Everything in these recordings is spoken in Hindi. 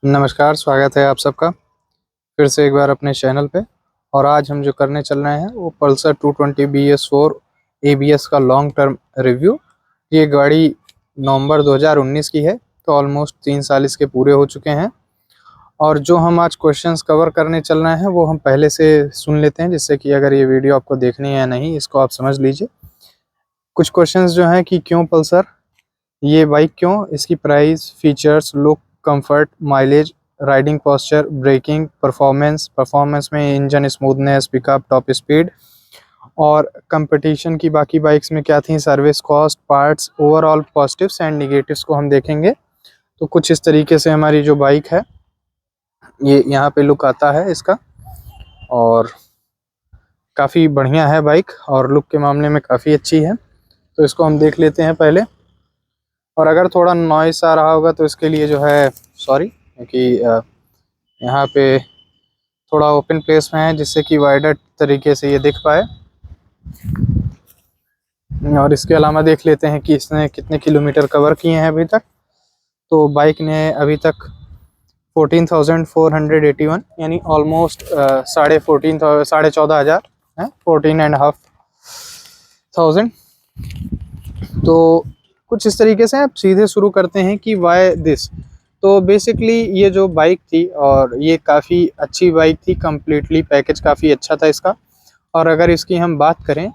नमस्कार, स्वागत है आप सबका फिर से एक बार अपने चैनल पे। और आज हम जो करने चल रहे हैं वो पल्सर 220 BS4 ABS का लॉन्ग टर्म रिव्यू। ये गाड़ी नवंबर 2019 की है, तो ऑलमोस्ट 3 साल इसके पूरे हो चुके हैं। और जो हम आज क्वेश्चंस कवर करने चल रहे हैं वो हम पहले से सुन लेते हैं, जिससे कि अगर ये वीडियो आपको देखनी है या नहीं इसको आप समझ लीजिए। कुछ क्वेश्चंस जो हैं कि क्यों पल्सर, ये बाइक क्यों, इसकी price, features, look, comfort, mileage, riding posture, braking, performance में engine smoothness, pickup, top speed, और कंपटीशन की बाकी बाइक्स में क्या थी, service cost, parts, overall positives and negatives को हम देखेंगे। तो कुछ इस तरीके से हमारी जो बाइक है ये यहाँ पे लुक आता है इसका, और काफ़ी बढ़िया है बाइक और लुक के मामले में काफ़ी अच्छी है। तो इसको हम देख लेते हैं पहले। और अगर थोड़ा नॉइस आ रहा होगा तो इसके लिए जो है सॉरी, क्योंकि यहाँ पे थोड़ा ओपन प्लेस में है जिससे कि वाइडर तरीके से ये दिख पाए। और इसके अलावा देख लेते हैं कि इसने कितने किलोमीटर कवर किए हैं अभी तक। तो बाइक ने अभी तक 14,481 यानी ऑलमोस्ट 14,500 है, 14,500। तो कुछ इस तरीके से आप सीधे शुरू करते हैं कि वाई दिस। तो बेसिकली ये जो बाइक थी और ये काफ़ी अच्छी बाइक थी, कम्प्लीटली पैकेज काफ़ी अच्छा था इसका। और अगर इसकी हम बात करें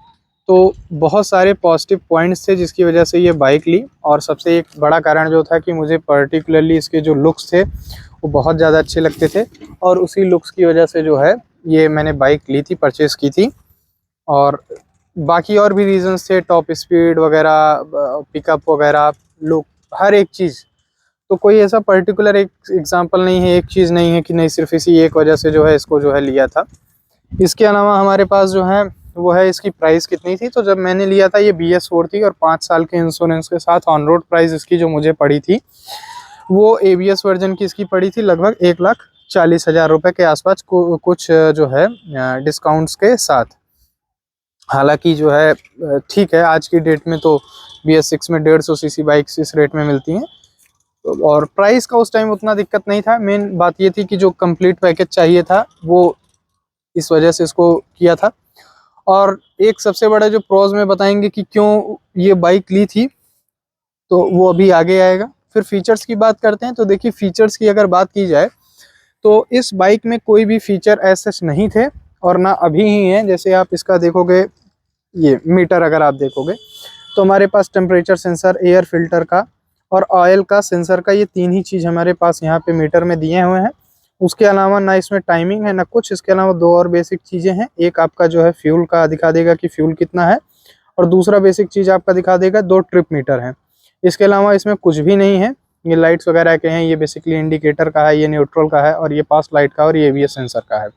तो बहुत सारे पॉजिटिव पॉइंट्स थे जिसकी वजह से ये बाइक ली। और सबसे एक बड़ा कारण जो था कि मुझे पर्टिकुलरली इसके जो लुक्स थे वो बहुत ज़्यादा अच्छे लगते थे, और उसी लुक्स की वजह से जो है ये मैंने बाइक ली थी, परचेज़ की थी। और बाकी और भी रीजंस थे, टॉप स्पीड वगैरह, पिकअप वगैरह, लुक, हर एक चीज़। तो कोई ऐसा पर्टिकुलर एक एग्जांपल नहीं है, एक चीज़ नहीं है कि नहीं सिर्फ इसी एक वजह से जो है इसको जो है लिया था। इसके अलावा हमारे पास जो है वो है इसकी प्राइस कितनी थी। तो जब मैंने लिया था ये BS4 थी, और 5 साल के इंश्योरेंस के साथ ऑन रोड प्राइस इसकी जो मुझे पड़ी थी वो ABS वर्जन की इसकी पड़ी थी लगभग 1,40,000 रुपये के आसपास, कुछ जो है डिस्काउंट्स के साथ। हालांकि जो है ठीक है, आज की डेट में तो BS6 में 150 सीसी बाइक्स इस रेट में मिलती हैं। और प्राइस का उस टाइम उतना दिक्कत नहीं था। मेन बात ये थी कि जो कंप्लीट पैकेज चाहिए था वो इस वजह से इसको किया था। और एक सबसे बड़ा जो प्रोज में बताएंगे कि क्यों ये बाइक ली थी, तो वो अभी आगे आएगा। फिर फीचर्स की बात करते हैं। तो देखिए, फीचर्स की अगर बात की जाए तो इस बाइक में कोई भी फीचर ऐसे नहीं थे और ना अभी ही हैं। जैसे आप इसका देखोगे, ये मीटर अगर आप देखोगे तो हमारे पास टेम्परेचर सेंसर, एयर फिल्टर का और ऑयल का सेंसर का, ये 3 ही चीज़ हमारे पास यहाँ पे मीटर में दिए हुए हैं। उसके अलावा ना इसमें टाइमिंग है ना कुछ। इसके अलावा 2 और बेसिक चीज़ें हैं। एक आपका जो है फ्यूल का दिखा देगा कि फ्यूल कितना है, और दूसरा बेसिक चीज़ आपका दिखा देगा 2 ट्रिप मीटर हैं। इसके अलावा इसमें कुछ भी नहीं है। ये लाइट्स वगैरह के हैं, ये बेसिकली इंडिकेटर का है, ये न्यूट्रल का है, और ये पास लाइट का और ये ABS सेंसर का है।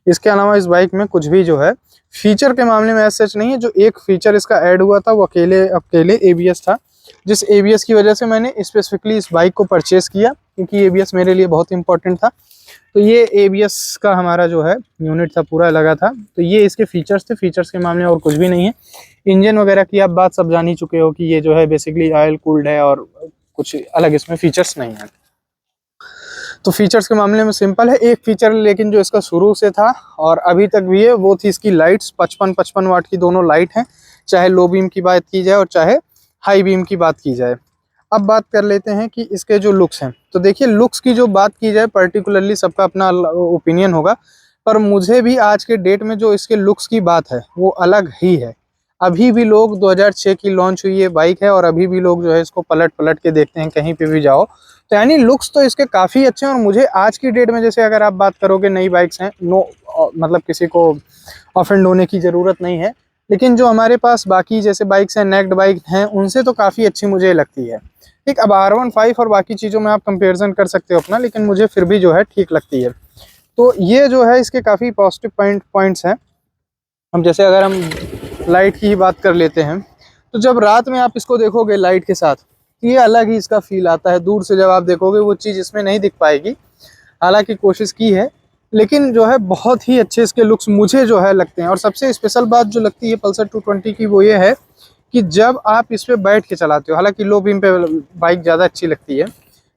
इसके अलावा इस बाइक में कुछ भी जो है फीचर के मामले में ऐसा नहीं है। जो एक फीचर इसका ऐड हुआ था वो अकेले ABS था, जिस ABS की वजह से मैंने स्पेसिफिकली इस बाइक को परचेस किया, क्योंकि ABS मेरे लिए बहुत इंपॉर्टेंट था। तो ये ABS का हमारा जो है यूनिट था पूरा लगा था। तो ये इसके फीचर्स थे, फीचर्स के मामले में और कुछ भी नहीं है। इंजन वगैरह की आप बात सब जान ही चुके हो कि ये जो है बेसिकली ऑयल कूल्ड है और कुछ अलग इसमें फीचर्स नहीं है। तो फीचर्स के मामले में सिंपल है। एक फीचर लेकिन जो इसका शुरू से था और अभी तक भी है वो थी इसकी लाइट्स। 55 वाट की दोनों लाइट हैं, चाहे लो बीम की बात की जाए और चाहे हाई बीम की बात की जाए। अब बात कर लेते हैं कि इसके जो लुक्स हैं। तो देखिए, लुक्स की जो बात की जाए, पर्टिकुलरली सबका अपना ओपिनियन होगा, पर मुझे भी आज के डेट में जो इसके लुक्स की बात है वो अलग ही है। अभी भी लोग 2006 की लॉन्च हुई ये बाइक है और अभी भी लोग जो है इसको पलट पलट के देखते हैं कहीं पे भी जाओ। तो यानी लुक्स तो इसके काफ़ी अच्छे हैं। और मुझे आज की डेट में, जैसे अगर आप बात करोगे नई बाइक्स हैं, नो मतलब किसी को ऑफेंड होने की ज़रूरत नहीं है, लेकिन जो हमारे पास बाकी जैसे बाइक्स हैं, नेक्ड बाइक हैं, उनसे तो काफ़ी अच्छी मुझे लगती है। ठीक, अब R15 और बाकी चीज़ों में आप कंपेरिजन कर सकते हो अपना, लेकिन मुझे फिर भी जो है ठीक लगती है। तो ये जो है इसके काफ़ी पॉजिटिव पॉइंट्स हैं। हम जैसे अगर हम लाइट की ही बात कर लेते हैं, तो जब रात में आप इसको देखोगे लाइट के साथ, तो ये अलग ही इसका फील आता है। दूर से जब आप देखोगे वो चीज़ इसमें नहीं दिख पाएगी। हालांकि कोशिश की है, लेकिन जो है बहुत ही अच्छे इसके लुक्स मुझे जो है लगते हैं। और सबसे स्पेशल बात जो लगती है पल्सर 220 की वो ये है कि जब आप इस पर बैठ के चलाते हो, हालांकि लो बीम पे बाइक ज़्यादा अच्छी लगती है,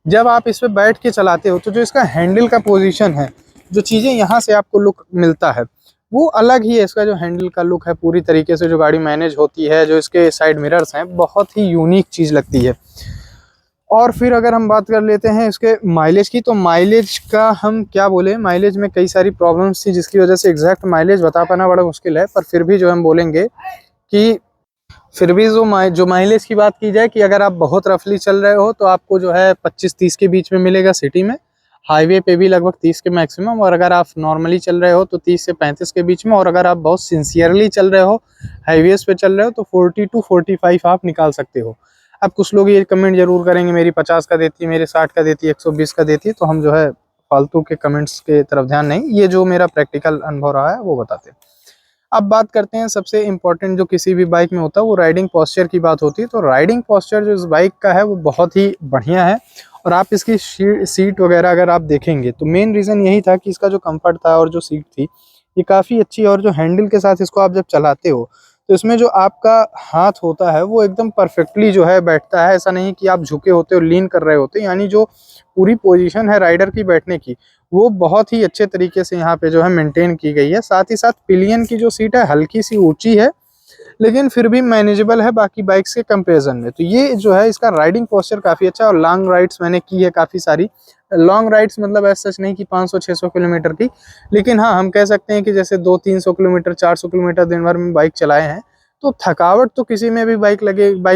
जब आप इस पे बैठ के चलाते हो तो जो इसका हैंडल का पोजीशन है, जो चीज़ें यहाँ से आपको लुक मिलता है वो अलग ही है। इसका जो हैंडल का लुक है, पूरी तरीके से जो गाड़ी मैनेज होती है, जो इसके साइड मिरर्स हैं, बहुत ही यूनिक चीज़ लगती है। और फिर अगर हम बात कर लेते हैं इसके माइलेज की, तो माइलेज का हम क्या बोले, माइलेज में कई सारी प्रॉब्लम्स थी जिसकी वजह से एग्जैक्ट माइलेज बता पाना बड़ा मुश्किल है। पर फिर भी जो हम बोलेंगे कि फिर भी जो माइलेज की बात की जाए कि अगर आप बहुत रफली चल रहे हो तो आपको जो है 25-30 के बीच में मिलेगा सिटी में, हाईवे पे भी लगभग 30 के मैक्सिमम, और अगर आप नॉर्मली चल रहे हो तो 30 से 35 के बीच में, और अगर आप बहुत सिंसियरली चल रहे हो, हाईवेज पे चल रहे हो, तो 40 टू 45 आप निकाल सकते हो। अब कुछ लोग ये कमेंट जरूर करेंगे मेरी 50 का देती है, मेरे 60 का देती है, 120 का देती है, तो हम जो है फालतू के कमेंट्स के तरफ ध्यान नहीं, ये जो मेरा प्रैक्टिकल अनुभव रहा है वो बताते हैं। अब बात करते हैं सबसे इम्पोर्टेंट जो किसी भी बाइक में होता है, वो राइडिंग पोस्चर की बात होती है। तो राइडिंग पोस्चर जो इस बाइक का है वो बहुत ही बढ़िया है। और आप इसकी सीट वगैरह अगर आप देखेंगे तो मेन रीज़न यही था कि इसका जो कंफर्ट था और जो सीट थी ये काफ़ी अच्छी है। और जो हैंडल के साथ इसको आप जब चलाते हो तो इसमें जो आपका हाथ होता है वो एकदम परफेक्टली जो है बैठता है। ऐसा नहीं कि आप झुके होते हो, लीन कर रहे होते, यानी जो पूरी पोजीशन है राइडर की बैठने की वो बहुत ही अच्छे तरीके से यहाँ पे जो है मेंटेन की गई है। साथ ही साथ पिलियन की जो सीट है हल्की सी ऊंची है, लेकिन फिर भी मैनेजेबल है बाकी बाइक्स के कंपैरिजन में। तो ये जो है इसका राइडिंग पोस्चर काफ़ी अच्छा है। और लॉन्ग राइड्स मैंने की है काफ़ी सारी, लॉन्ग राइड्स मतलब ऐसा सच नहीं कि 500-600 किलोमीटर की, लेकिन हाँ हम कह सकते हैं कि जैसे 200-300 किलोमीटर 400 किलोमीटर दिन भर में बाइक चलाए हैं। तो थकावट तो किसी में भी बाइक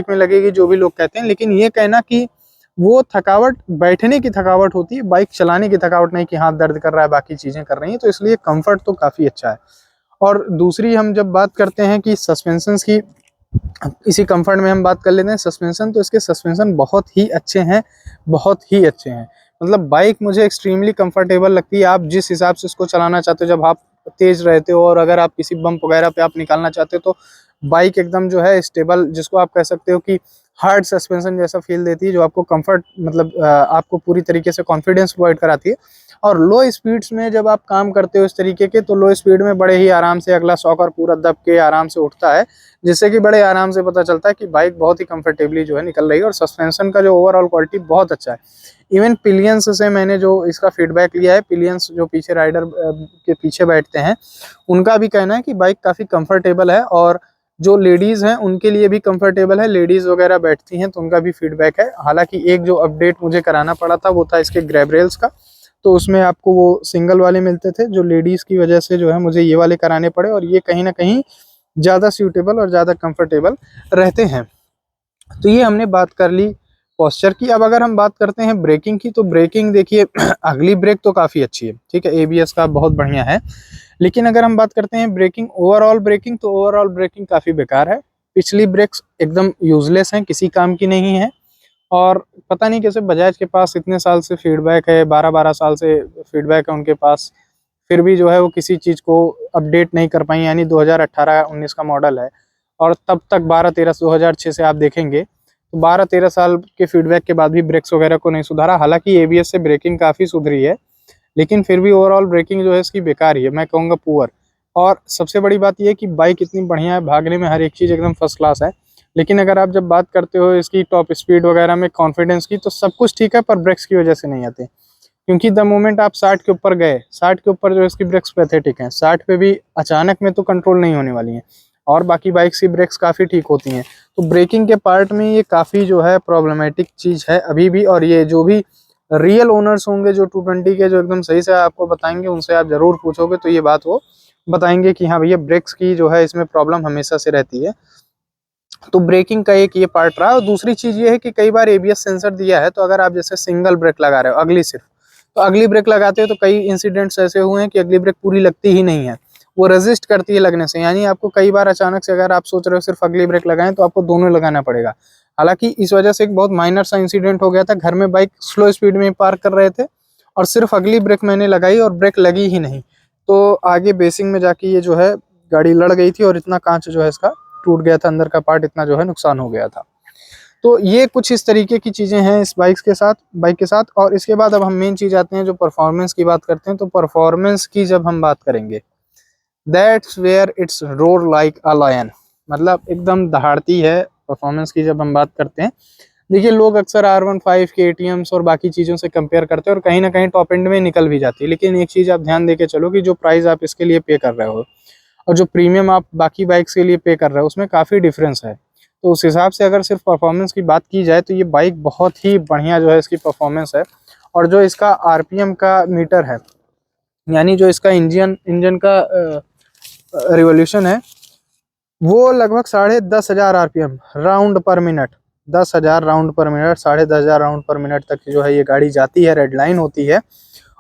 में लगेगी, जो भी लोग कहते हैं, लेकिन ये कहना कि वो थकावट बैठने की थकावट होती है, बाइक चलाने की थकावट नहीं कि हाथ दर्द कर रहा है बाकी चीज़ें कर रही हैं। तो इसलिए कंफर्ट तो काफ़ी अच्छा है। और दूसरी हम जब बात करते हैं कि सस्पेंशन की, इसी कंफर्ट में हम बात कर लेते हैं सस्पेंशन, तो इसके सस्पेंशन बहुत ही अच्छे हैं, बहुत ही अच्छे हैं। मतलब बाइक मुझे एक्सट्रीमली कंफर्टेबल लगती है। आप जिस हिसाब से इसको चलाना चाहते हो, जब आप तेज रहते हो और अगर आप किसी बम्प वगैरह पे आप निकालना चाहते हो, तो बाइक एकदम जो है स्टेबल, जिसको आप कह सकते हो कि हार्ड सस्पेंशन जैसा फील देती है, जो आपको कंफर्ट मतलब आपको पूरी तरीके से कॉन्फिडेंस प्रोवाइड कराती है। और लो स्पीड्स में जब आप काम करते हो इस तरीके के, तो लो स्पीड में बड़े ही आराम से अगला शॉकर पूरा दब के आराम से उठता है, जिससे कि बड़े आराम से पता चलता है कि बाइक बहुत ही कंफर्टेबली जो है निकल रही है। और सस्पेंशन का जो ओवरऑल क्वालिटी बहुत अच्छा है। इवन पिलियंस से मैंने जो इसका फीडबैक लिया है, पिलियंस जो पीछे राइडर के पीछे बैठते हैं उनका भी कहना है कि बाइक काफ़ी कंफर्टेबल है, और जो लेडीज़ हैं उनके लिए भी कंफर्टेबल है। लेडीज़ वगैरह बैठती हैं तो उनका भी फीडबैक है। हालांकि एक जो अपडेट मुझे कराना पड़ा था वो था इसके ग्रैब रेल्स का, तो उसमें आपको वो सिंगल वाले मिलते थे, जो लेडीज़ की वजह से जो है मुझे ये वाले कराने पड़े, और ये कहीं ना कहीं ज़्यादा सूटेबल और ज़्यादा कंफर्टेबल रहते हैं। तो ये हमने बात कर ली पोस्चर की। अब अगर हम बात करते हैं ब्रेकिंग की, तो ब्रेकिंग देखिए अगली ब्रेक तो काफ़ी अच्छी है, ठीक है, एबीएस का बहुत बढ़िया है। लेकिन अगर हम बात करते हैं ब्रेकिंग, ओवरऑल ब्रेकिंग, तो ओवरऑल ब्रेकिंग काफ़ी बेकार है। पिछली ब्रेक्स एकदम यूजलेस हैं, किसी काम की नहीं है। और पता नहीं कैसे बजाज के पास इतने साल से फीडबैक है, 12-12 साल से फीडबैक है उनके पास, फिर भी जो है वो किसी चीज़ को अपडेट नहीं कर पाई। यानी 2018-19 का मॉडल है और तब तक 12-13 2006 से आप देखेंगे तो 12-13 साल के फीडबैक के बाद भी ब्रेक्स वगैरह को नहीं सुधारा। हालांकि एबीएस से ब्रेकिंग काफ़ी सुधरी है, लेकिन फिर भी ओवरऑल ब्रेकिंग जो है इसकी बेकार ही है, मैं कहूँगा पुअर। और सबसे बड़ी बात यह है कि बाइक इतनी बढ़िया है, भागने में हर एक चीज़ एकदम फर्स्ट क्लास है, लेकिन अगर आप जब बात करते हो इसकी टॉप स्पीड वगैरह में कॉन्फिडेंस की, तो सब कुछ ठीक है पर ब्रेक्स की वजह से नहीं आते। क्योंकि द मोमेंट आप 60 के ऊपर गए, 60 के ऊपर जो इसकी ब्रेक्स पैथेटिक हैं, 60 पे भी अचानक में तो कंट्रोल नहीं होने वाली हैं, और बाकी बाइक्स की ब्रेक्स काफ़ी ठीक होती हैं। तो ब्रेकिंग के पार्ट में ये काफ़ी जो है प्रॉब्लमेटिक चीज़ है अभी भी। और ये जो भी रियल ओनर्स होंगे जो 220 के, जो एकदम सही से आपको बताएंगे, उनसे आप ज़रूर पूछोगे तो ये बात वो बताएंगे कि हाँ भैया ब्रेक्स की जो है इसमें प्रॉब्लम हमेशा से रहती है। तो ब्रेकिंग का एक ये पार्ट रहा। और दूसरी चीज़ ये है कि कई बार एबीएस सेंसर दिया है, तो अगर आप जैसे सिंगल ब्रेक लगा रहे हो अगली सिर्फ, तो अगली ब्रेक लगाते हो तो कई इंसिडेंट्स ऐसे हुए हैं कि अगली ब्रेक पूरी लगती ही नहीं है, वो रेजिस्ट करती है लगने से। यानी आपको कई बार अचानक से अगर आप सोच रहे हो सिर्फ अगली ब्रेक लगाएं, तो आपको दोनों लगाना पड़ेगा। हालांकि इस वजह से एक बहुत माइनर सा इंसिडेंट हो गया था, घर में बाइक स्लो स्पीड में पार्क कर रहे थे और सिर्फ अगली ब्रेक मैंने लगाई और ब्रेक लगी ही नहीं, तो आगे बेसिंग में जाके ये जो है गाड़ी लड़ गई थी और इतना कांच जो है इसका टूट गया था, अंदर का पार्ट इतना जो है नुकसान हो गया था। तो ये कुछ इस तरीके की चीज़ें हैं इस बाइक के साथ। और इसके बाद अब हम मेन चीज़ आते हैं जो परफॉर्मेंस की बात करते हैं। तो परफॉर्मेंस की जब हम बात करेंगे, that's where it's roar like a lion, मतलब एकदम दहाड़ती है परफॉर्मेंस की जब हम बात करते हैं। देखिए लोग अक्सर R15 के एटीएम्स और बाकी चीज़ों से कंपेयर करते हैं और कहीं ना कहीं टॉप एंड में निकल भी जाती है, लेकिन एक चीज़ आप ध्यान दे के चलो कि जो प्राइस आप इसके लिए पे कर रहे हो और जो प्रीमियम आप बाकी बाइक्स के लिए पे कर रहे हो उसमें काफ़ी डिफरेंस है। तो उस हिसाब से अगर सिर्फ परफॉर्मेंस की बात की जाए तो ये बाइक बहुत ही बढ़िया जो है इसकी परफॉर्मेंस है। और जो इसका आरपीएम का मीटर है, यानी जो इसका इंजन का रिवोल्यूशन है, वो लगभग 10,500 आरपीएम राउंड पर मिनट, 10,000 राउंड पर मिनट, 10,500 राउंड पर मिनट तक जो है ये गाड़ी जाती है, रेड लाइन होती है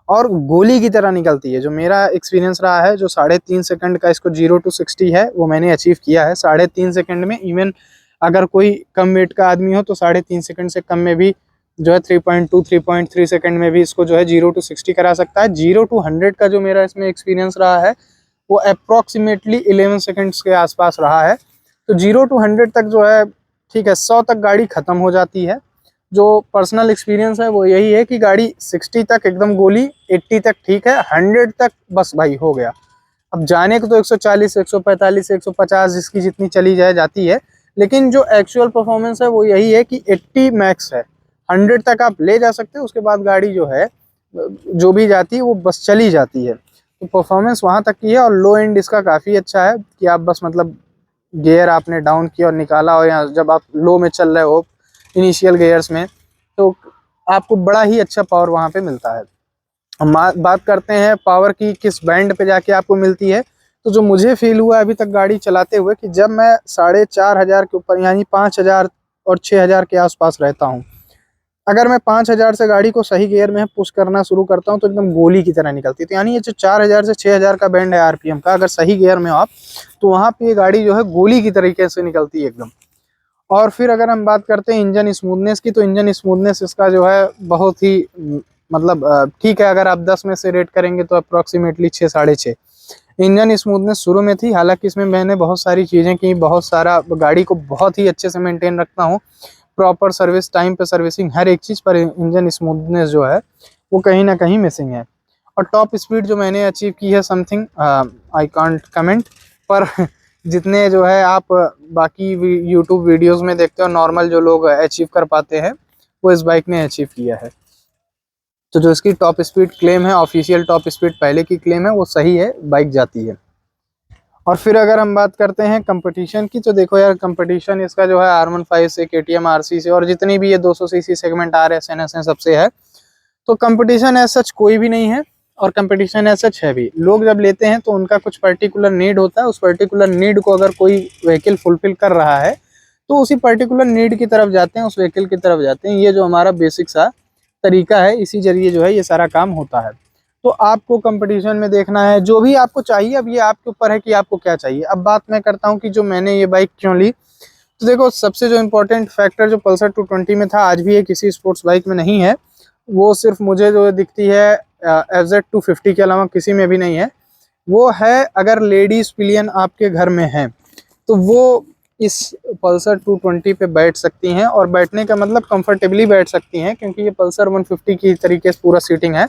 और गोली की तरह निकलती है। जो मेरा एक्सपीरियंस रहा है, जो 3.5 सेकंड का इसको 0 to 60 है वो मैंने अचीव किया है 3.5 सेकंड में। इवन अगर कोई कम वेट का आदमी हो तो 3.5 सेकंड से कम में भी जो है 3.2 3.3 सेकंड में भी इसको जो है 0 to 60 करा सकता है। 0 to 100 का जो मेरा इसमें एक्सपीरियंस रहा है वो अप्रॉक्सीमेटली 11 सेकंड्स के आसपास रहा है। तो 0 to 100 तक जो है ठीक है, 100 तक गाड़ी ख़त्म हो जाती है। जो पर्सनल एक्सपीरियंस है वो यही है कि गाड़ी 60 तक एकदम गोली, 80 तक ठीक है, 100 तक बस भाई हो गया। अब जाने को तो 140 145 150 जिसकी जितनी चली जाए जाती है, लेकिन जो एक्चुअल परफॉर्मेंस है वो यही है कि 80 मैक्स है, 100 तक आप ले जा सकते हो, उसके बाद गाड़ी जो है जो भी जाती है वो बस चली जाती है। तो परफॉर्मेंस वहाँ तक की है और लो एंड इसका काफ़ी अच्छा है कि आप बस मतलब गियर आपने डाउन किया और निकाला हो, या जब आप लो में चल रहे हो इनिशियल गियर्स में, तो आपको बड़ा ही अच्छा पावर वहाँ पे मिलता है। हम बात करते हैं पावर की किस बैंड पे जाके आपको मिलती है, तो जो मुझे फील हुआ अभी तक गाड़ी चलाते हुए कि जब मैं 4,500 के ऊपर यानी 5,000 और 6,000 के आसपास रहता हूँ, अगर मैं 5,000 से गाड़ी को सही गियर में पुश करना शुरू करता हूँ तो एकदम गोली की तरह निकलती है। तो यानी ये जो 4,000 से 6,000 का बैंड है आरपीएम का, अगर सही गियर में हो आप तो वहाँ पे ये गाड़ी जो है गोली की तरीके से निकलती है एकदम। और फिर अगर हम बात करते हैं इंजन स्मूथनेस की, तो इंजन स्मूथनेस इसका जो है बहुत ही मतलब ठीक है, अगर आप 10 में से रेट करेंगे तो अप्रॉक्सीमेटली 6 6.5 इंजन स्मूथनेस शुरू में थी। हालांकि इसमें मैंने बहुत सारी चीज़ें की, बहुत सारा गाड़ी को बहुत ही अच्छे से मेंटेन रखता हूँ, प्रॉपर सर्विस, टाइम पे सर्विसिंग, हर एक चीज़ पर इंजन स्मूथनेस जो है वो कहीं ना कहीं मिसिंग है। और टॉप स्पीड जो मैंने अचीव की है समथिंग आई कांट कमेंट, पर जितने जो है आप बाकी यूट्यूब वीडियोस में देखते हो नॉर्मल जो लोग अचीव कर पाते हैं वो इस बाइक ने अचीव किया है। तो जो इसकी टॉप स्पीड क्लेम है, ऑफिशियल टॉप स्पीड पहले की क्लेम है, वो सही है, बाइक जाती है। और फिर अगर हम बात करते हैं कंपटीशन की, तो देखो यार कंपटीशन इसका जो है R15 से, KTM RC से और जितनी भी ये 200 सीसी सेगमेंट RS NS है सबसे है। तो कंपटीशन एज सच कोई भी नहीं है और कंपटीशन एज सच है भी। लोग जब लेते हैं तो उनका कुछ पर्टिकुलर नीड होता है, उस पर्टिकुलर नीड को अगर कोई व्हीकल फुलफिल कर रहा है तो उसी पर्टिकुलर नीड की तरफ जाते हैं, उस व्हीकल की तरफ जाते हैं। ये जो हमारा बेसिक सा तरीका है, इसी जरिए जो है ये सारा काम होता है। तो आपको कंपटीशन में देखना है जो भी आपको चाहिए, अब ये आपके ऊपर है कि आपको क्या चाहिए। अब बात मैं करता हूँ कि जो मैंने ये बाइक क्यों ली, तो देखो सबसे जो इम्पोर्टेंट फैक्टर जो पल्सर 220 में था, आज भी ये किसी स्पोर्ट्स बाइक में नहीं है, वो सिर्फ मुझे जो दिखती है FZ 250 के अलावा किसी में भी नहीं है, वो है अगर लेडीज पिलियन आपके घर में है तो वो इस पल्सर 220 पे बैठ सकती हैं, और बैठने का मतलब कंफर्टेबली बैठ सकती हैं क्योंकि ये पल्सर 150 की तरीके से पूरा सीटिंग है।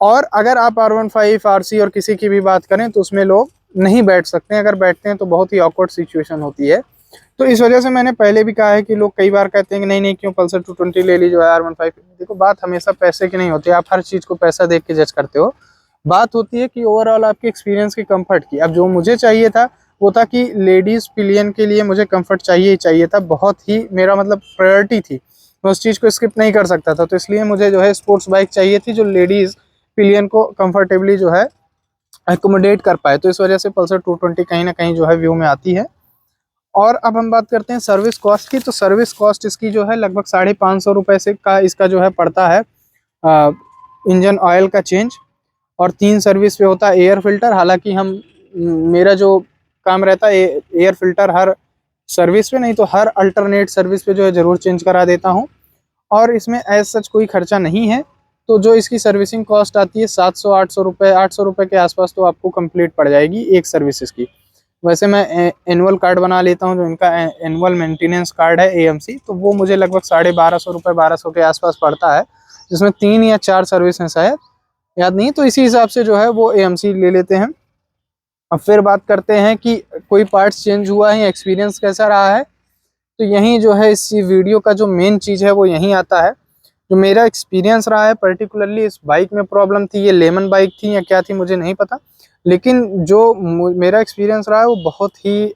और अगर आप R15 RC और किसी की भी बात करें तो उसमें लोग नहीं बैठ सकते हैं, अगर बैठते हैं तो बहुत ही ऑकवर्ड सिचुएशन होती है। तो इस वजह से मैंने पहले भी कहा है कि लोग कई बार कहते हैं कि नहीं नहीं क्यों पल्सर 220 ले लीजिए R15। देखो बात हमेशा पैसे की नहीं होती, आप हर चीज़ को पैसा देख के जज करते हो, बात होती है कि ओवरऑल आपके एक्सपीरियंस की कंफर्ट की। अब जो मुझे चाहिए था वो था कि लेडीज़ पिलियन के लिए मुझे कंफर्ट चाहिए ही चाहिए था, बहुत ही मेरा मतलब प्रायोरिटी थी, मैं उस चीज़ को स्किप नहीं कर सकता था। तो इसलिए मुझे जो है स्पोर्ट्स बाइक चाहिए थी जो लेडीज़ पिलियन को कंफर्टेबली जो है एकोमोडेट कर पाए। तो इस वजह से पल्सर 220 कहीं ना कहीं जो है व्यू में आती है। और अब हम बात करते हैं सर्विस कॉस्ट की, तो सर्विस कॉस्ट इसकी जो है लगभग 550 रुपये से का इसका जो है पड़ता है इंजन ऑयल का चेंज, और 3 सर्विस पे होता है एयर फिल्टर। हालांकि हम मेरा जो काम रहता है एयर फिल्टर हर सर्विस पे नहीं तो हर अल्टरनेट सर्विस पे जो है ज़रूर चेंज करा देता हूँ, और इसमें एज सच कोई खर्चा नहीं है। तो जो इसकी सर्विसिंग कॉस्ट आती है 700 800 रुपये के आसपास तो आपको कंप्लीट पड़ जाएगी एक सर्विस इसकी। वैसे मैं एनुअल कार्ड बना लेता हूँ, जो इनका एनुअल मेंटेनेंस कार्ड है AMC, तो वो मुझे लगभग 1250 रुपये 1200 के आसपास पड़ता है, जिसमें 3 या 4 सर्विस हैं शायद, याद नहीं। तो इसी हिसाब से जो है वो AMC ले लेते हैं। अब फिर बात करते हैं कि कोई पार्ट्स चेंज हुआ है या एक्सपीरियंस कैसा रहा है। तो यहीं जो है इस वीडियो का जो मेन चीज़ है वो यहीं आता है। जो मेरा एक्सपीरियंस रहा है पर्टिकुलरली इस बाइक में प्रॉब्लम थी, ये लेमन बाइक थी या क्या थी मुझे नहीं पता, लेकिन जो मेरा एक्सपीरियंस रहा है वो बहुत ही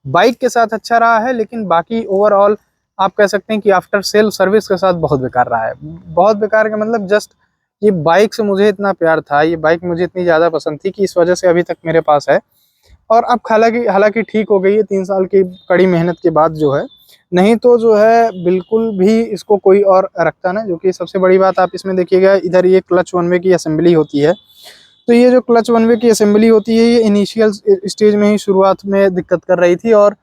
बाइक के साथ अच्छा रहा है, लेकिन बाकी ओवरऑल आप कह सकते हैं कि आफ्टर सेल सर्विस के साथ बहुत बेकार रहा है। बहुत बेकार का मतलब जस्ट ये बाइक से मुझे इतना प्यार था, ये बाइक मुझे इतनी ज़्यादा पसंद थी कि इस वजह से अभी तक मेरे पास है। और अब हालांकि हालांकि ठीक हो गई है 3 साल की कड़ी मेहनत के बाद जो है, नहीं तो जो है बिल्कुल भी इसको कोई और रखता ना। जो कि सबसे बड़ी बात आप इसमें देखिएगा, इधर ये क्लच वन वे की असेंबली होती है। तो ये जो क्लच वन वे की असेंबली होती है ये इनिशियल स्टेज में ही शुरुआत में दिक्कत कर रही थी, और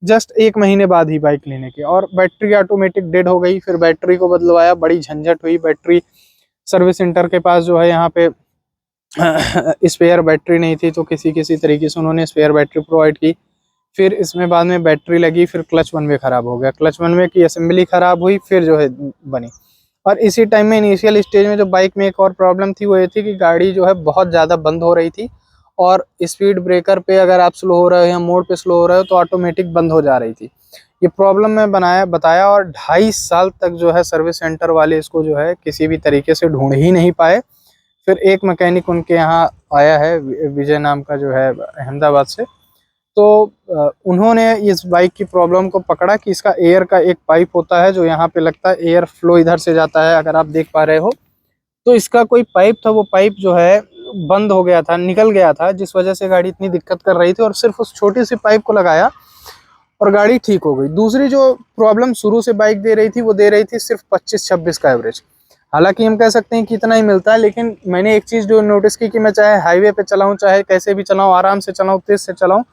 जस्ट 1 महीने बाद ही बाइक लेने के, और बैटरी ऑटोमेटिक डेड हो गई। फिर बैटरी को बदलवाया, बड़ी झंझट हुई। बैटरी सर्विस सेंटर के पास जो है यहाँ पे स्पेयर बैटरी नहीं थी, तो किसी किसी तरीके से उन्होंने स्पेयर बैटरी प्रोवाइड की। फिर इसमें बाद में बैटरी लगी, फिर क्लच वन वे खराब हो गया, क्लच वन वे की असेंबली खराब हुई, फिर जो है बनी। और इसी टाइम में इनिशियल स्टेज में जो बाइक में एक और प्रॉब्लम थी वो ये थी कि गाड़ी जो है बहुत ज़्यादा बंद हो रही थी, और स्पीड ब्रेकर पे अगर आप स्लो हो रहे हो या मोड़ पे स्लो हो रहे हो तो ऑटोमेटिक बंद हो जा रही थी। ये प्रॉब्लम मैं बताया, और 2.5 साल तक जो है सर्विस सेंटर वाले इसको जो है किसी भी तरीके से ढूंढ ही नहीं पाए। फिर एक मैकेनिक उनके यहाँ आया है, विजय नाम का, जो है अहमदाबाद से। तो उन्होंने इस बाइक की प्रॉब्लम को पकड़ा कि इसका एयर का एक पाइप होता है जो यहाँ पे लगता है, एयर फ्लो इधर से जाता है, अगर आप देख पा रहे हो। तो इसका कोई पाइप था, वो पाइप जो है बंद हो गया था, निकल गया था, जिस वजह से गाड़ी इतनी दिक्कत कर रही थी। और सिर्फ उस छोटी सी पाइप को लगाया और गाड़ी ठीक हो गई। दूसरी जो प्रॉब्लम शुरू से बाइक दे रही थी वो दे रही थी सिर्फ 25-26 का एवरेज। हालांकि हम कह सकते हैं कि इतना ही मिलता है, लेकिन मैंने एक चीज़ जो नोटिस की कि मैं चाहे हाईवे पे चलाऊं, चाहे कैसे भी चलाऊं, आराम से चलाऊं, तेज से चलाऊं,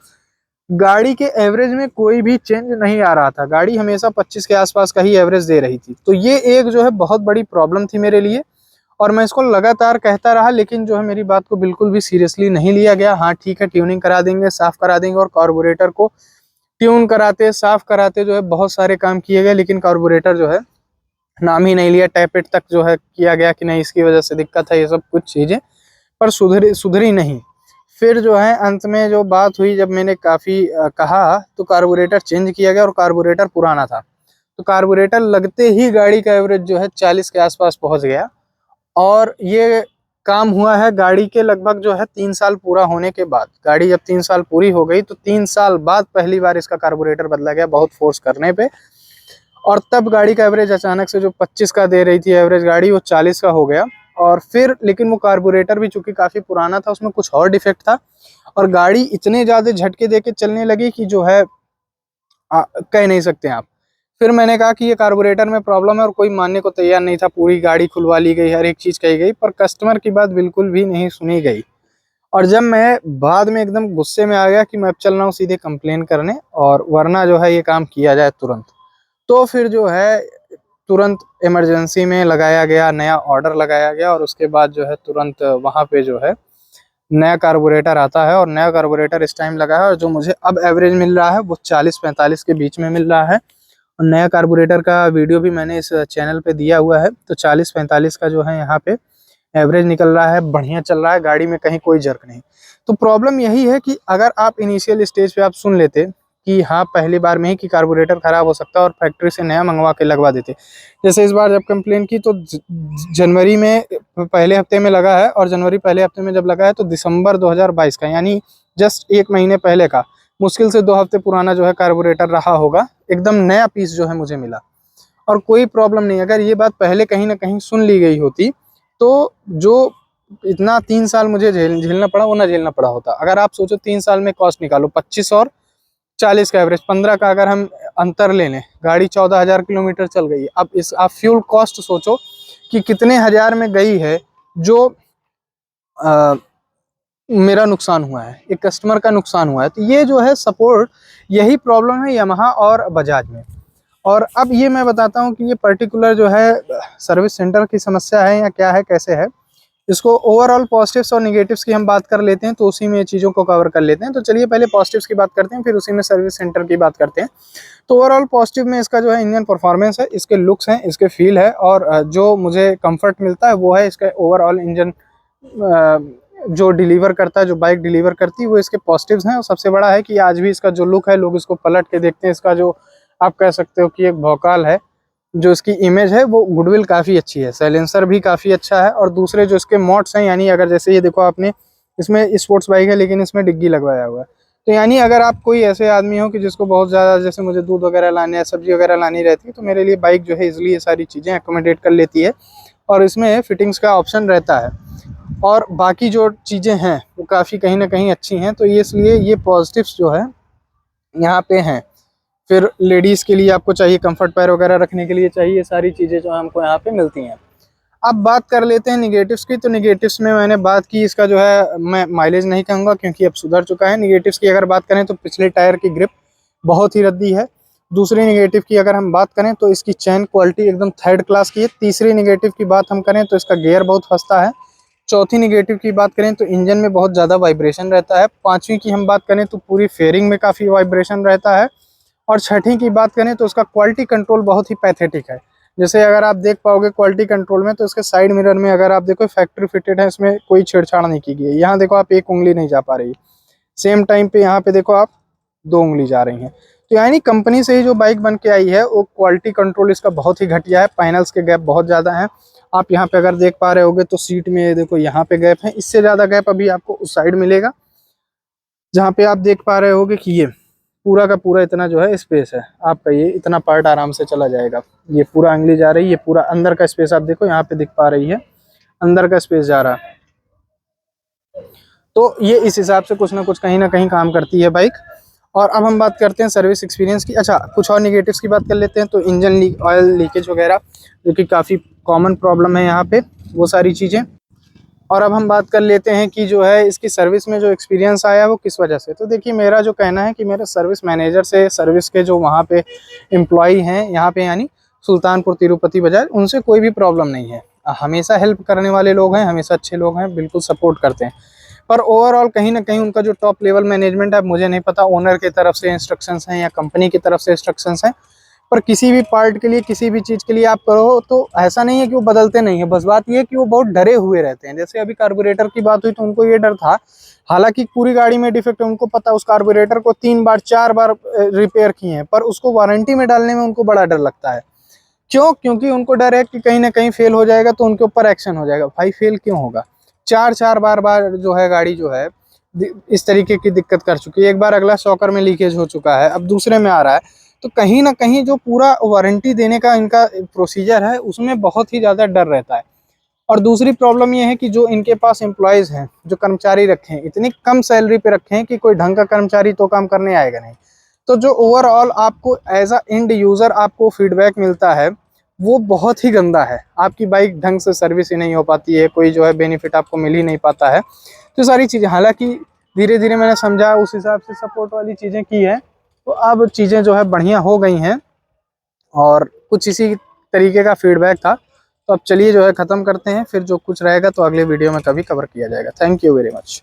गाड़ी के एवरेज में कोई भी चेंज नहीं आ रहा था। गाड़ी हमेशा 25 के आसपास का ही एवरेज दे रही थी। तो ये एक जो है बहुत बड़ी प्रॉब्लम थी मेरे लिए, और मैं इसको लगातार कहता रहा, लेकिन जो है मेरी बात को बिल्कुल भी सीरियसली नहीं लिया गया। हाँ ठीक है, ट्यूनिंग करा देंगे, साफ करा देंगे, और कार्बोरेटर को ट्यून कराते, साफ कराते जो है बहुत सारे काम किए गए, लेकिन कार्बोरेटर जो है नाम ही नहीं लिया। टैपेट तक जो है किया गया कि नहीं इसकी वजह से दिक्कत है, ये सब कुछ चीज़ें, पर सुधरी नहीं। फिर जो है अंत में जो बात हुई, जब मैंने काफ़ी कहा तो कार्बोरेटर चेंज किया गया, और कार्बोरेटर पुराना था। तो कार्बोरेटर लगते ही गाड़ी का एवरेज जो है 40 के आसपास पहुंच गया। और ये काम हुआ है गाड़ी के लगभग जो है 3 साल पूरा होने के बाद। गाड़ी जब 3 साल पूरी हो गई तो 3 साल बाद पहली बार इसका कार्बोरेटर बदला गया, बहुत फोर्स करने पे। और तब गाड़ी का एवरेज अचानक से जो 25 का दे रही थी एवरेज गाड़ी, वो 40 का हो गया। और फिर लेकिन वो कार्बोरेटर भी चूंकि काफ़ी पुराना था, उसमें कुछ और डिफेक्ट था, और गाड़ी इतने ज़्यादा झटके दे के चलने लगी कि जो है कह नहीं सकते आप। फिर मैंने कहा कि ये कार्बोरेटर में प्रॉब्लम है, और कोई मानने को तैयार नहीं था। पूरी गाड़ी खुलवा ली गई, हर एक चीज़ कही गई, पर कस्टमर की बात बिल्कुल भी नहीं सुनी गई। और जब मैं बाद में एकदम गुस्से में आ गया कि मैं अब चल रहा हूँ सीधे कंप्लेन करने, और वरना जो है ये काम किया जाए तुरंत, तो फिर जो है तुरंत इमरजेंसी में लगाया गया, नया ऑर्डर लगाया गया, और उसके बाद जो है तुरंत वहाँ पे जो है नया कार्बोरेटर आता है। और नया कार्बोरेटर इस टाइम लगा है, और जो मुझे अब एवरेज मिल रहा है वो 40-45 के बीच में मिल रहा है। और नया कार्बोरेटर का वीडियो भी मैंने इस चैनल पे दिया हुआ है। तो 40-45 का जो है यहाँ पे एवरेज निकल रहा है, बढ़िया चल रहा है, गाड़ी में कहीं कोई जर्क नहीं। तो प्रॉब्लम यही है कि अगर आप इनिशियल स्टेज पे आप सुन लेते कि हाँ पहली बार में ही कि कार्बोरेटर खराब हो सकता है, और फैक्ट्री से नया मंगवा के लगवा देते। जैसे इस बार जब कंप्लेन की तो जनवरी में पहले हफ्ते में लगा है, और जनवरी पहले हफ्ते में जब लगा है तो दिसंबर 2022 का, यानी जस्ट 1 महीने पहले का, मुश्किल से 2 हफ्ते पुराना जो है कार्बोरेटर रहा होगा। एकदम नया पीस जो है मुझे मिला, और कोई प्रॉब्लम नहीं। अगर ये बात पहले कहीं ना कहीं सुन ली गई होती तो जो इतना 3 साल मुझे झेलना पड़ा वो ना झेलना पड़ा होता। अगर आप सोचो 3 साल में कॉस्ट निकालो, 25 और 40 का एवरेज, 15 का अगर हम अंतर ले लें, गाड़ी 14,000 किलोमीटर चल गई। अब इस आप फ्यूल कॉस्ट सोचो कि कितने हजार में गई है, जो आ, मेरा नुकसान हुआ है, एक कस्टमर का नुकसान हुआ है। तो ये जो है सपोर्ट, यही प्रॉब्लम है यामाहा और बजाज में। और अब ये मैं बताता हूँ कि ये पर्टिकुलर जो है सर्विस सेंटर की समस्या है या क्या है, कैसे है। इसको ओवरऑल पॉजिटिव्स और निगेटिव्स की हम बात कर लेते हैं, तो उसी में चीज़ों को कवर कर लेते हैं। तो चलिए पहले पॉजिटिव्स की बात करते हैं, फिर उसी में सर्विस सेंटर की बात करते हैं। तो ओवरऑल पॉजिटिव में इसका जो है इंजन परफॉर्मेंस है, इसके लुक्स हैं, इसके फील है, और जो मुझे कंफर्ट मिलता है वो है इसका ओवरऑल इंजन जो डिलीवर करता है, जो बाइक डिलीवर करती है, वो इसके पॉजिटिव्स हैं। और सबसे बड़ा है कि आज भी इसका जो लुक है, लोग इसको पलट के देखते हैं, इसका जो आप कह सकते हो कि एक भौकाल है। जो इसकी इमेज है वो गुडविल काफ़ी अच्छी है, साइलेंसर भी काफ़ी अच्छा है। और दूसरे जो इसके मॉड्स हैं, यानी अगर जैसे ये देखो आपने, इसमें स्पोर्ट्स बाइक है लेकिन इसमें डिग्गी लगवाया हुआ है। तो यानी अगर आप कोई ऐसे आदमी हो कि जिसको बहुत ज़्यादा, जैसे मुझे दूध वगैरह लाने या सब्जी वगैरह लानी रहती है, तो मेरे लिए बाइक जो है इजीली ये सारी चीज़ें अकोमोडेट कर लेती है। और इसमें फिटिंग्स का ऑप्शन रहता है। और बाकी जो चीज़ें हैं वो काफ़ी कहीं ना कहीं अच्छी हैं, तो ये इसलिए ये पॉजिटिव्स जो है यहाँ पे हैं। फिर लेडीज़ के लिए आपको चाहिए कंफर्ट पैर वगैरह रखने के लिए चाहिए, ये सारी चीज़ें जो हमको यहाँ पे मिलती हैं। अब बात कर लेते हैं निगेटिव्स की। तो निगेटिव्स में मैंने बात की, इसका जो है मैं माइलेज नहीं कहूँगा क्योंकि अब सुधर चुका है। निगेटिव्स की अगर बात करें तो पिछले टायर की ग्रिप बहुत ही रद्दी है। दूसरी निगेटिव की अगर हम बात करें तो इसकी चैन क्वालिटी एकदम थर्ड क्लास की है। तीसरी निगेटिव की बात हम करें तो इसका गियर बहुत फंसता है। चौथी निगेटिव की बात करें तो इंजन में बहुत ज़्यादा वाइब्रेशन रहता है। पाँचवीं की हम बात करें तो पूरी फेयरिंग में काफ़ी वाइब्रेशन रहता है। और छठी की बात करें तो उसका क्वालिटी कंट्रोल बहुत ही पैथेटिक है। जैसे अगर आप देख पाओगे क्वालिटी कंट्रोल में, तो इसके साइड मिरर में अगर आप देखो फैक्ट्री फिटेड है, इसमें कोई छेड़छाड़ नहीं की गई है। यहाँ देखो आप एक उंगली नहीं जा पा रही, सेम टाइम पे यहाँ पे देखो आप 2 उंगली जा रही हैं। तो यानी कंपनी से ही जो बाइक बन के आई है वो क्वालिटी कंट्रोल इसका बहुत ही घटिया है। पैनल्स के गैप बहुत ज़्यादा हैं। आप यहाँ पे अगर देख पा रहे होगे तो सीट में देखो यहाँ पे गैप है, इससे ज़्यादा गैप अभी आपको उस साइड मिलेगा जहाँ पे आप देख पा रहे होगे कि ये पूरा का पूरा इतना जो है स्पेस है आपका, ये इतना पार्ट आराम से चला जाएगा। ये पूरा उंगली जा रही है, ये पूरा अंदर का स्पेस आप देखो यहाँ पे दिख पा रही है, अंदर का स्पेस जा रहा है। तो ये इस हिसाब से कुछ ना कुछ कहीं ना कहीं काम करती है बाइक। और अब हम बात करते हैं सर्विस एक्सपीरियंस की। अच्छा, कुछ और निगेटिव्स की बात कर लेते हैं। तो इंजन लीक, ऑयल लीकेज वगैरह जो कि काफ़ी कॉमन प्रॉब्लम है यहाँ पे, वो सारी चीज़ें। और अब हम बात कर लेते हैं कि जो है इसकी सर्विस में जो एक्सपीरियंस आया वो किस वजह से। तो देखिए, मेरा जो कहना है कि मेरे सर्विस मैनेजर से, सर्विस के जो वहाँ पे एम्प्लॉई हैं यहाँ पे, यानी सुल्तानपुर तिरुपति बाजार, उनसे कोई भी प्रॉब्लम नहीं है। हमेशा हेल्प करने वाले लोग हैं, हमेशा अच्छे लोग हैं, बिल्कुल सपोर्ट करते हैं। पर ओवरऑल कहीं ना कहीं उनका जो टॉप लेवल मैनेजमेंट है, मुझे नहीं पता ओनर की तरफ से इंस्ट्रक्शंस हैं या कंपनी की तरफ से इंस्ट्रक्शंस हैं, पर किसी भी पार्ट के लिए, किसी भी चीज़ के लिए आप करो तो ऐसा नहीं है कि वो बदलते नहीं है। बस बात ये है कि वो बहुत डरे हुए रहते हैं। जैसे अभी कार्बोरेटर की बात हुई तो उनको ये डर था, हालांकि पूरी गाड़ी में डिफेक्ट है, उनको पता, उस कार्बोरेटर को 3 बार 4 बार रिपेयर किए हैं, पर उसको वारंटी में डालने में उनको बड़ा डर लगता है। क्यों? क्योंकि उनको डर है कि कहीं ना कहीं फेल हो जाएगा तो उनके ऊपर एक्शन हो जाएगा। भाई फेल क्यों होगा? 4 बार बार जो है गाड़ी जो है इस तरीके की दिक्कत कर चुकी है। एक बार अगला शॉकर में लीकेज हो चुका है, अब दूसरे में आ रहा है। तो कहीं ना कहीं जो पूरा वारंटी देने का इनका प्रोसीजर है उसमें बहुत ही ज़्यादा डर रहता है। और दूसरी प्रॉब्लम ये है कि जो इनके पास एम्प्लॉयज़ हैं, जो कर्मचारी रखे हैं, इतनी कम सैलरी पे रखे हैं कि कोई ढंग का कर्मचारी तो काम करने आएगा नहीं। तो जो ओवरऑल आपको एज अ एंड यूज़र आपको फीडबैक मिलता है वो बहुत ही गंदा है। आपकी बाइक ढंग से सर्विस ही नहीं हो पाती है, कोई जो है बेनिफिट आपको मिल ही नहीं पाता है। तो सारी चीज़ें, हालांकि धीरे धीरे मैंने समझा, उस हिसाब से सपोर्ट वाली चीज़ें की है, तो अब चीज़ें जो है बढ़िया हो गई हैं। और कुछ इसी तरीके का फीडबैक था। तो अब चलिए जो है ख़त्म करते हैं, फिर जो कुछ रहेगा तो अगले वीडियो में कभी कवर किया जाएगा। Thank you very much.